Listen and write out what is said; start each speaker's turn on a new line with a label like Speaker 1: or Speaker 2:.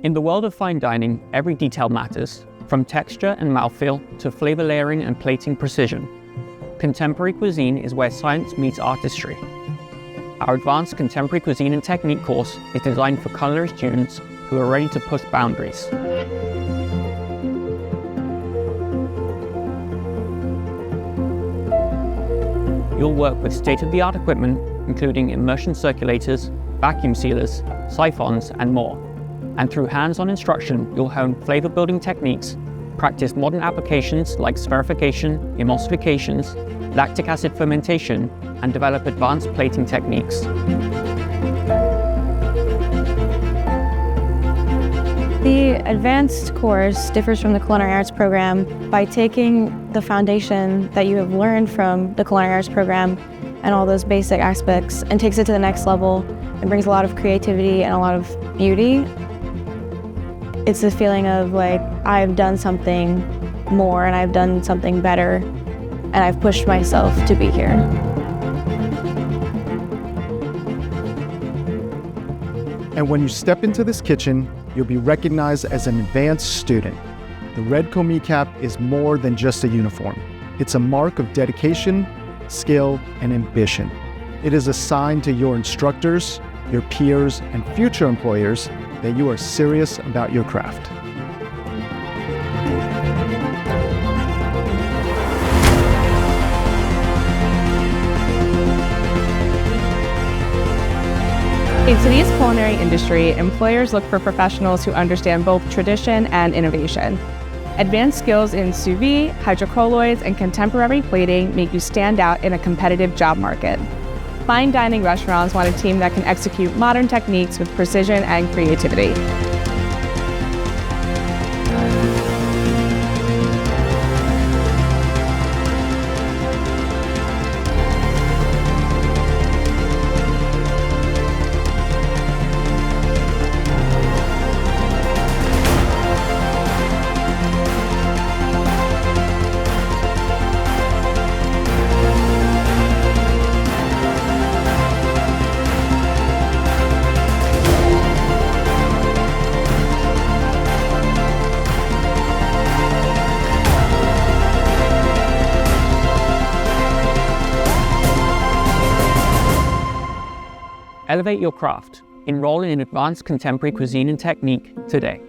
Speaker 1: In the world of fine dining, every detail matters, from texture and mouthfeel to flavor layering and plating precision. Contemporary cuisine is where science meets artistry. Our Advanced Contemporary Cuisine and Technique course is designed for culinary students who are ready to push boundaries. You'll work with state-of-the-art equipment, including immersion circulators, vacuum sealers, siphons, and more. And through hands-on instruction, you'll hone flavor-building techniques, practice modern applications like spherification, emulsifications, lactic acid fermentation, and develop advanced plating techniques.
Speaker 2: The advanced course differs from the Culinary Arts program by taking the foundation that you have learned from the Culinary Arts program and all those basic aspects and takes it to the next level and brings a lot of creativity and a lot of beauty. It's the feeling of like, I've done something more and I've done something better and I've pushed myself to be here.
Speaker 3: And when you step into this kitchen, you'll be recognized as an advanced student. The red 𝐀𝐝𝐲 is more than just a uniform. It's a mark of dedication, skill, and ambition. It is a sign to your instructors, your peers, and future employers that you are serious about your craft.
Speaker 4: In today's culinary industry, employers look for professionals who understand both tradition and innovation. Advanced skills in sous vide, hydrocolloids, and contemporary plating make you stand out in a competitive job market. Fine dining restaurants want a team that can execute modern techniques with precision and creativity.
Speaker 1: Elevate your craft. Enroll in Advanced Contemporary Cuisine and Technique today.